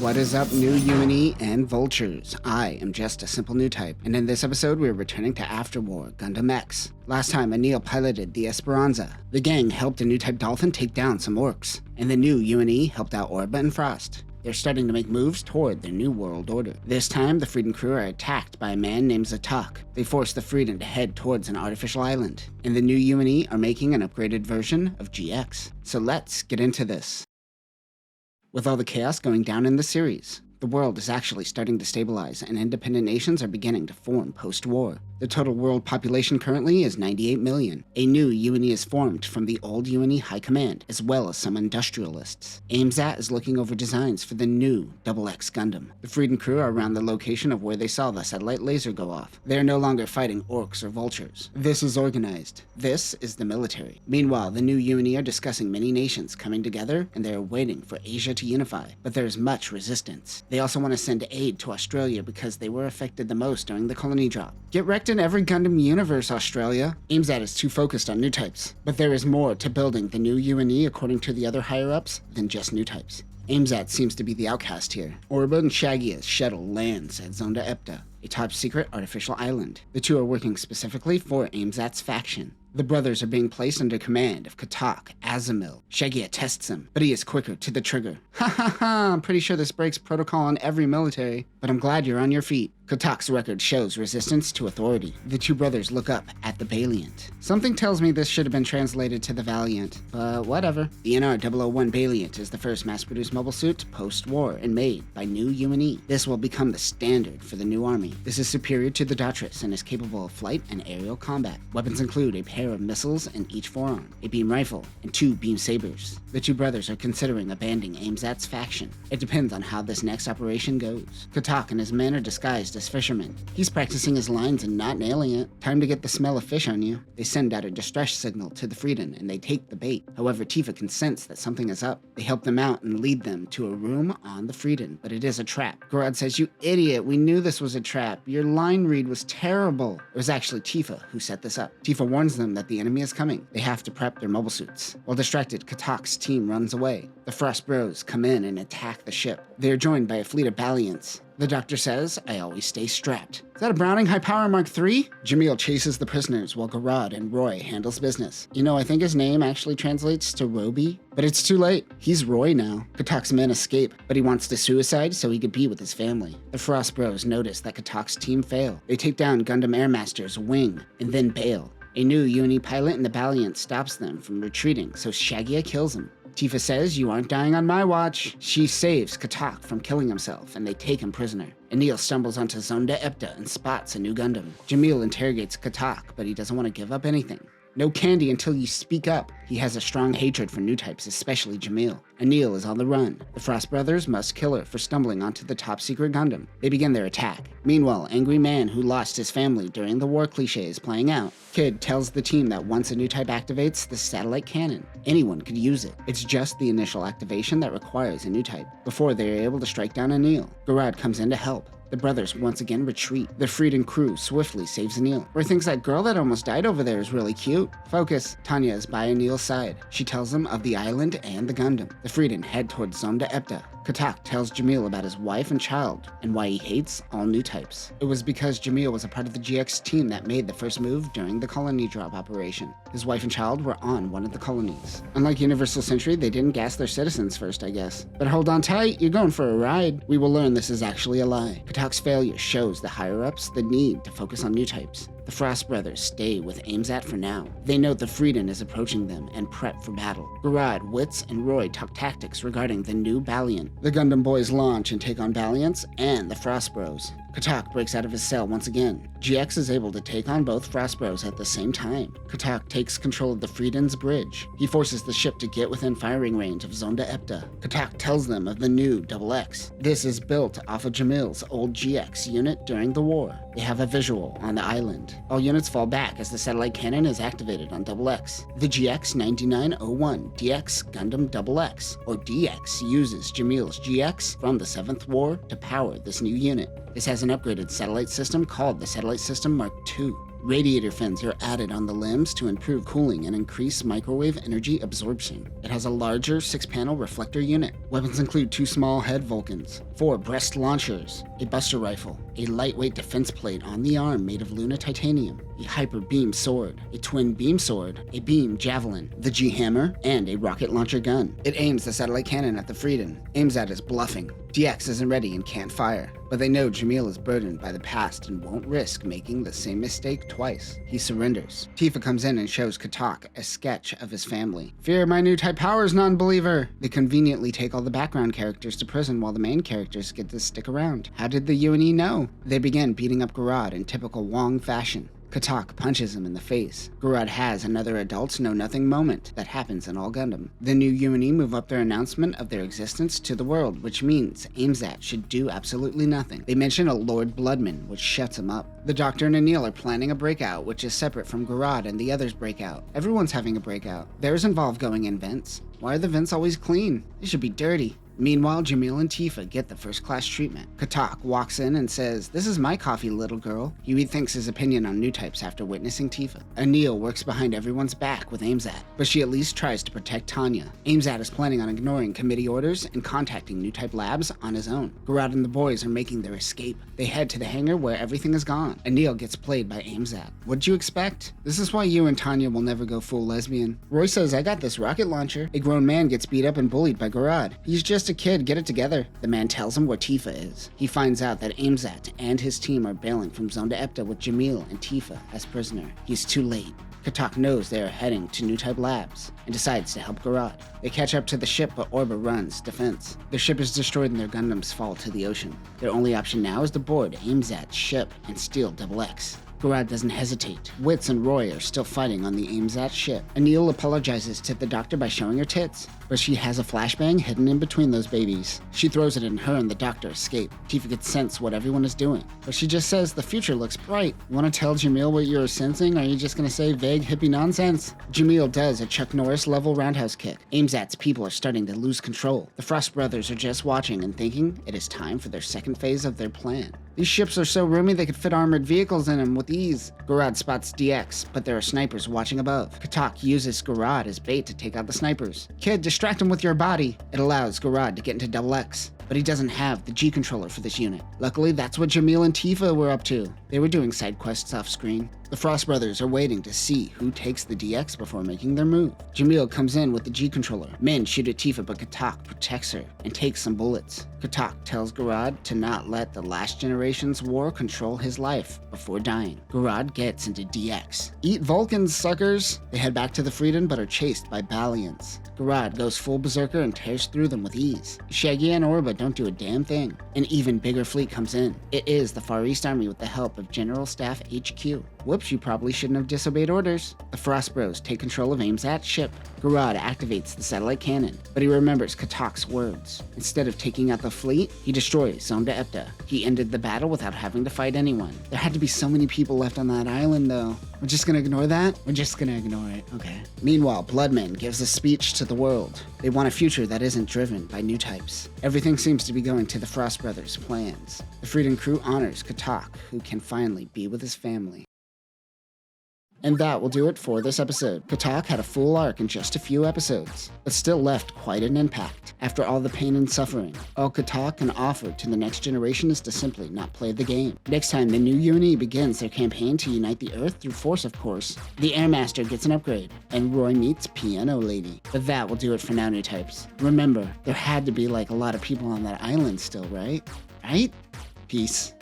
What is up, new UNE and Vultures? I am just a simple Newtype, and in this episode we're returning to Afterwar Gundam X. Last time, Anil piloted the Esperanza. The gang helped a Newtype Dolphin take down some orcs, and the new UNE helped out Orba and Frost. They're starting to make moves toward their new world order. This time, the Freedom crew are attacked by a man named Zatak. They force the Freedom to head towards an artificial island, and the new UNE are making an upgraded version of GX. So let's get into this. With all the chaos going down in the series, the world is actually starting to stabilize and independent nations are beginning to form post-war. The total world population currently is 98 million. A new UNE is formed from the old UNE High Command, as well as some industrialists. AIMSAT is looking over designs for the new DX Gundam. The Freedom crew are around the location of where they saw the satellite laser go off. They are no longer fighting orcs or vultures. This is organized. This is the military. Meanwhile, the new UNE are discussing many nations coming together, and they are waiting for Asia to unify, but there is much resistance. They also want to send aid to Australia because they were affected the most during the colony drop. Get wrecked in every Gundam universe, Australia. AIMSAT is too focused on new types, but there is more to building the new UNE according to the other higher-ups than just new types. AIMSAT seems to be the outcast here. Orba and Shagia's shuttle lands at Zonda Epta, a top-secret artificial island. The two are working specifically for AIMSAT's faction. The brothers are being placed under command of Katak Azamil. Shagia tests him, but he is quicker to the trigger. Ha ha ha, I'm pretty sure this breaks protocol on every military, but I'm glad you're on your feet. Katak's record shows resistance to authority. The two brothers look up at the Balient. Something tells me this should have been translated to the Valiant, but whatever. The NR-001 Balient is the first mass-produced mobile suit post-war and made by new UNE. This will become the standard for the new army. This is superior to the Daughters and is capable of flight and aerial combat. Weapons include a pair of missiles in each forearm, a beam rifle, and 2 beam sabers. The two brothers are considering abandoning AIMSAT's faction. It depends on how this next operation goes. Katak and his men are disguised as fishermen. He's practicing his lines and not nailing it. Time to get the smell of fish on you. They send out a distress signal to the Freedom and they take the bait. However, Tifa can sense that something is up. They help them out and lead them to a room on the Freedom, but it is a trap. Gorad says, "You idiot, we knew this was a trap. Your line read was terrible." It was actually Tifa who set this up. Tifa warns them that the enemy is coming. They have to prep their mobile suits. While distracted, Katak's team runs away. The Frost Bros come in and attack the ship. They are joined by a fleet of Baliants. The doctor says, "I always stay strapped." Is that a Browning High Power Mark III? Jamil chases the prisoners while Gorad and Roy handles business. You know, I think his name actually translates to Roby, but it's too late. He's Roy now. Katak's men escape, but he wants to suicide so he could be with his family. The Frost Bros notice that Katak's team fail. They take down Gundam Airmaster's wing and then bail. A new UNE pilot in the Balient stops them from retreating, so Shagia kills him. Tifa says, "You aren't dying on my watch." She saves Katak from killing himself, and they take him prisoner. Anil stumbles onto Zonda Epta and spots a new Gundam. Jamil interrogates Katak, but he doesn't want to give up anything. No candy until you speak up. He has a strong hatred for new types, especially Jamil. Anil is on the run. The Frost Brothers must kill her for stumbling onto the top-secret Gundam. They begin their attack. Meanwhile, angry man who lost his family during the war cliché is playing out. Kid tells the team that once a new type activates the satellite cannon, anyone could use it. It's just the initial activation that requires a new type, before they are able to strike down Anil. Gorad comes in to help. The brothers once again retreat. The Freedom crew swiftly saves Anil. Roy thinks that girl that almost died over there is really cute. Focus. Tanya is by Anil's side. She tells him of the island and the Gundam. The Freedom head towards Zonda Epta. Katak tells Jamil about his wife and child, and why he hates all new types. It was because Jamil was a part of the GX team that made the first move during the colony drop operation. His wife and child were on one of the colonies. Unlike Universal Century, they didn't gas their citizens first, I guess. But hold on tight, you're going for a ride. We will learn this is actually a lie. Katak's failure shows the higher-ups the need to focus on new types. The Frost Brothers stay with AIMSAT for now. They note the Freedom is approaching them and prep for battle. Gorad, Witz, and Roy talk tactics regarding the new Balient. The Gundam boys launch and take on Baliants and the Frost Bros. Katak breaks out of his cell once again. GX is able to take on both Frost Bros at the same time. Katak takes control of the Freedom's bridge. He forces the ship to get within firing range of Zonda Epta. Katak tells them of the new XX. This is built off of Jamil's old GX unit during the war. They have a visual on the island. All units fall back as the satellite cannon is activated on XX. The GX 9901 DX Gundam XX, or DX, uses Jamil's GX from the 7th War to power this new unit. This has an upgraded satellite system called the Satellite System Mark II. Radiator fins are added on the limbs to improve cooling and increase microwave energy absorption. It has a larger 6-panel reflector unit. Weapons include 2 small head Vulcans, 4 breast launchers, a buster rifle, a lightweight defense plate on the arm made of Luna titanium, a hyper beam sword, a twin beam sword, a beam javelin, the G-hammer, and a rocket launcher gun. It aims the satellite cannon at the Freedom. AIMSAT is bluffing. DX isn't ready and can't fire, but they know Jamil is burdened by the past and won't risk making the same mistake twice. He surrenders. Tifa comes in and shows Katak a sketch of his family. Fear my Newtype powers, non-believer! They conveniently take all the background characters to prison while the main characters get to stick around. How did the UNE know? They begin beating up Garad in typical Wong fashion. Katak punches him in the face. Garad has another adults know nothing moment that happens in all Gundam. The new UNE move up their announcement of their existence to the world, which means AIMSAT should do absolutely nothing. They mention a Lord Bloodman, which shuts him up. The Doctor and Anil are planning a breakout, which is separate from Garad and the others' breakout. Everyone's having a breakout. Theirs involve going in vents. Why are the vents always clean? They should be dirty. Meanwhile, Jamil and Tifa get the first-class treatment. Katak walks in and says, "This is my coffee, little girl." He rethinks his opinion on Newtypes after witnessing Tifa. Anil works behind everyone's back with AIMSAT, but she at least tries to protect Tanya. AIMSAT is planning on ignoring committee orders and contacting Newtype Labs on his own. Garad and the boys are making their escape. They head to the hangar where everything is gone. Anil gets played by AIMSAT. What'd you expect? This is why you and Tanya will never go full lesbian. Roy says, "I got this rocket launcher." A grown man gets beat up and bullied by Garad. He's just a kid, get it together. The man tells him where Tifa is. He finds out that AIMSAT and his team are bailing from Zone to Epta with Jamil and Tifa as prisoner. He's too late. Katak knows they are heading to Newtype Labs and decides to help Garad. They catch up to the ship, but Orba runs defense. Their ship is destroyed and their Gundams fall to the ocean. Their only option now is to board AIMSAT's ship and steal XX. Garad doesn't hesitate. Witz and Roy are still fighting on the AIMSAT ship. Anil apologizes to the Doctor by showing her tits, but she has a flashbang hidden in between those babies. She throws it and her and the Doctor escape. Tifa gets sense what everyone is doing, but she just says the future looks bright. You want to tell Jamil what you're sensing, or are you just going to say vague hippie nonsense? Jamil does a Chuck Norris level roundhouse kick. AIMSAT's people are starting to lose control. The Frost brothers are just watching and thinking it is time for their second phase of their plan. These ships are so roomy they could fit armored vehicles in them with ease. Garad spots DX, but there are snipers watching above. Katak uses Garad as bait to take out the snipers. "Kid, distract him with your body." It allows Garad to get into XX, but he doesn't have the G controller for this unit. Luckily, that's what Jamil and Tifa were up to. They were doing side quests off screen. The Frost brothers are waiting to see who takes the DX before making their move. Jamil comes in with the G controller. Men shoot at Tifa, but Katak protects her and takes some bullets. Katak tells Garad to not let the last generation's war control his life before dying. Garad gets into DX. "Eat Vulcans, suckers!" They head back to the Freedom but are chased by Balients. Garad goes full berserker and tears through them with ease. Shaggy and Orba don't do a damn thing. An even bigger fleet comes in. It is the Far East Army with the help of General Staff HQ. Whoops, you probably shouldn't have disobeyed orders. The Frost Bros take control of AIMSAT's ship. Garad activates the satellite cannon, but he remembers Katak's words. Instead of taking out the fleet, he destroys Zone to Epta. He ended the battle without having to fight anyone. There had to be so many people left on that island, though. We're just gonna ignore that? We're just gonna ignore it, okay. Meanwhile, Bloodman gives a speech to the world. They want a future that isn't driven by Newtypes. Everything seems to be going to the Frost Brothers' plans. The Freedom crew honors Katak, who can finally be with his family. And that will do it for this episode. Katak had a full arc in just a few episodes, but still left quite an impact. After all the pain and suffering, all Katak can offer to the next generation is to simply not play the game. Next time the new UNE begins their campaign to unite the Earth through force, of course, the Airmaster gets an upgrade, and Roy meets Piano Lady. But that will do it for now, Newtypes. Remember, there had to be like a lot of people on that island still, right? Right? Peace.